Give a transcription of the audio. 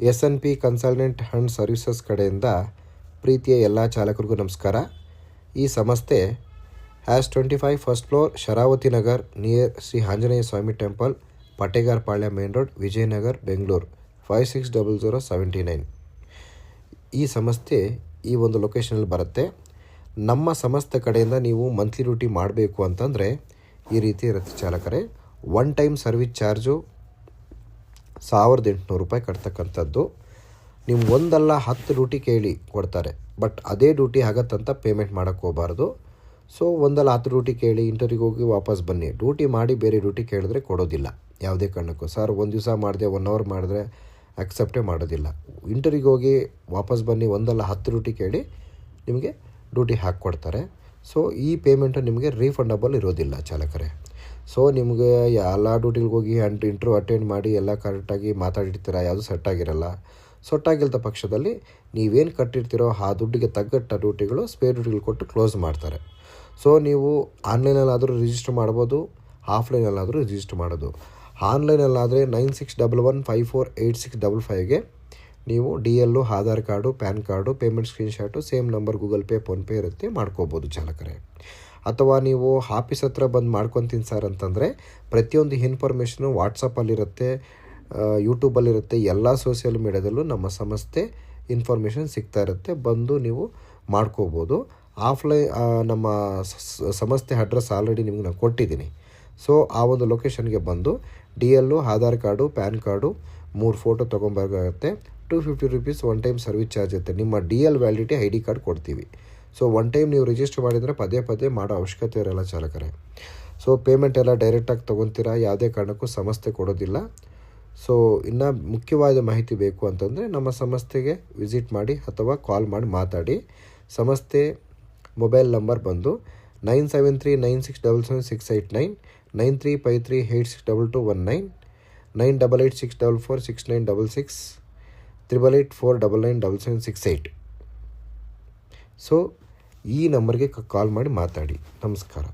SNP consultant and services ಕಡೆಯಿಂದ ಪ್ರೀತಿಯ ಎಲ್ಲ ಚಾಲಕರಿಗೂ ನಮಸ್ಕಾರ. ಈ ಸಂಸ್ಥೆ #25 first floor Sharavati Nagar near Shri Anjaneya Swami temple, Pategar Palya main road, Vijayanagar, Bengaluru 560079. ಈ ಸಂಸ್ಥೆ ಈ ಒಂದು ಲೊಕೇಶನಲ್ಲಿ ಬರುತ್ತೆ. ನಮ್ಮ ಸಂಸ್ಥೆ ಕಡೆಯಿಂದ ನೀವು ಮಂತ್ಲಿ ಡ್ಯೂಟಿ ಮಾಡಬೇಕು ಅಂತಂದರೆ ಈ ರೀತಿ ಇರುತ್ತೆ ಚಾಲಕರೇ. ಒನ್ ಟೈಮ್ ಸರ್ವಿಸ್ ಚಾರ್ಜು 1800 ರೂಪಾಯಿ ಕಟ್ತಕ್ಕಂಥದ್ದು. ನೀವು ಒಂದಲ್ಲ 10 ಡ್ಯೂಟಿ ಕೇಳಿ ಕೊಡ್ತಾರೆ, ಬಟ್ ಅದೇ ಡ್ಯೂಟಿ ಆಗತ್ತಂತ ಪೇಮೆಂಟ್ ಮಾಡೋಕ್ಕೆ ಹೋಗಬಾರ್ದು. ಸೊ ಒಂದಲ್ಲ 10 ಡ್ಯೂಟಿ ಕೇಳಿ ಇಂಟರ್ವ್ಯೂಗೆ ಹೋಗಿ ವಾಪಸ್ ಬನ್ನಿ. ಡ್ಯೂಟಿ ಮಾಡಿ ಬೇರೆ ಡ್ಯೂಟಿ ಕೇಳಿದ್ರೆ ಕೊಡೋದಿಲ್ಲ ಯಾವುದೇ ಕಾರಣಕ್ಕೂ. ಸರ್ ಒಂದು ದಿವಸ ಮಾಡಿದೆ 1 ಅವರ್ ಮಾಡಿದ್ರೆ ಅಕ್ಸೆಪ್ಟೇ ಮಾಡೋದಿಲ್ಲ. ಇಂಟರ್ವ್ಯೂಗೆ ಹೋಗಿ ವಾಪಸ್ ಬನ್ನಿ, ಒಂದಲ್ಲ 10 ಡ್ಯೂಟಿ ಕೇಳಿ ನಿಮಗೆ ಡ್ಯೂಟಿ ಹಾಕ್ಕೊಡ್ತಾರೆ. ಸೊ ಈ ಪೇಮೆಂಟು ನಿಮಗೆ ರೀಫಂಡಬಲ್ ಇರೋದಿಲ್ಲ ಚಾಲಕರೇ. ಸೊ ನಿಮಗೆ ಎಲ್ಲ ಡ್ಯೂಟಿಗೆ ಹೋಗಿ ಇಂಟರ್ವ್ಯೂ ಅಟೆಂಡ್ ಮಾಡಿ ಎಲ್ಲ ಕರೆಕ್ಟಾಗಿ ಮಾತಾಡಿರ್ತೀರ, ಯಾವುದು ಸೆಟ್ ಆಗಿರಲ್ಲ. ಸೊಟ್ಟಾಗಿಲ್ದ ಪಕ್ಷದಲ್ಲಿ ನೀವೇನು ಕಟ್ಟಿರ್ತೀರೋ ಆ ದುಡ್ಡಿಗೆ ತಗ್ಗಟ್ಟ ಡ್ಯೂಟಿಗಳು ಸ್ಪೇರ್ ಡ್ಯೂಟಿಗಳು ಕೊಟ್ಟು ಕ್ಲೋಸ್ ಮಾಡ್ತಾರೆ. ಸೊ ನೀವು ಆನ್ಲೈನಲ್ಲಾದರೂ ರಿಜಿಸ್ಟರ್ ಮಾಡ್ಬೋದು, ಆಫ್ಲೈನಲ್ಲಾದರೂ ರಿಜಿಸ್ಟರ್ ಮಾಡೋದು. ಆನ್ಲೈನಲ್ಲಾದರೆ 9611548655ಗೆ ನೀವು DL, Aadhaar card, pan card, payment screenshot, same number Google pay, PhonePe ಇರುತ್ತೆ, ಮಾಡ್ಕೋಬೋದು ಚಾಲಕರೇ. ಅಥವಾ ನೀವು ಆಫೀಸ್ ಹತ್ರ ಬಂದು ಮಾಡ್ಕೊತೀನಿ ಸರ್ ಅಂತಂದರೆ ಪ್ರತಿಯೊಂದು ಇನ್ಫಾರ್ಮೇಷನು ವಾಟ್ಸಪ್ಪಲ್ಲಿರುತ್ತೆ, ಯೂಟ್ಯೂಬಲ್ಲಿರುತ್ತೆ, ಎಲ್ಲ ಸೋಷಿಯಲ್ ಮೀಡ್ಯಾದಲ್ಲೂ ನಮ್ಮ ಸಂಸ್ಥೆ ಇನ್ಫಾರ್ಮೇಷನ್ ಸಿಗ್ತಾ ಇರುತ್ತೆ. ಬಂದು ನೀವು ಮಾಡ್ಕೋಬೋದು. ಆಫ್ಲೈನ್ ನಮ್ಮ ಸಂಸ್ಥೆ ಅಡ್ರೆಸ್ ಆಲ್ರೆಡಿ ನಿಮಗೆ ನಾನು ಕೊಟ್ಟಿದ್ದೀನಿ. ಸೊ ಆ ಒಂದು ಲೊಕೇಶನ್ಗೆ ಬಂದು DL, Aadhaar card, pan card 3 photo ತೊಗೊಂಬರ್ಬೇಕಾಗತ್ತೆ. 250 rupees one time service charge ಇರುತ್ತೆ. ನಿಮ್ಮ DL ವ್ಯಾಲಿಡಿಟಿ ID ಕಾರ್ಡ್ ಕೊಡ್ತೀವಿ. ಸೊ ಒನ್ ಟೈಮ್ ನೀವು ರಿಜಿಸ್ಟರ್ ಮಾಡಿದರೆ ಪದೇ ಪದೇ ಮಾಡೋ ಅವಶ್ಯಕತೆ ಇರೋಲ್ಲ ಚಾಲಕರೇ. ಸೊ ಪೇಮೆಂಟ್ ಎಲ್ಲ ಡೈರೆಕ್ಟಾಗಿ ತೊಗೊತೀರಾ, ಯಾವುದೇ ಕಾರಣಕ್ಕೂ ಸಂಸ್ಥೆ ಕೊಡೋದಿಲ್ಲ. ಸೊ ಇನ್ನು ಮುಖ್ಯವಾದ ಮಾಹಿತಿ ಬೇಕು ಅಂತಂದರೆ ನಮ್ಮ ಸಂಸ್ಥೆಗೆ ವಿಸಿಟ್ ಮಾಡಿ ಅಥವಾ ಕಾಲ್ ಮಾಡಿ ಮಾತಾಡಿ. ಸಂಸ್ಥೆ ಮೊಬೈಲ್ ನಂಬರ್ ಬಂದು 9739677689, 9353862219, 9886446966, 8884997768. ಸೊ ಈ ನಂಬರ್ಗೆ ಕಾಲ್ ಮಾಡಿ ಮಾತಾಡಿ. ನಮಸ್ಕಾರ.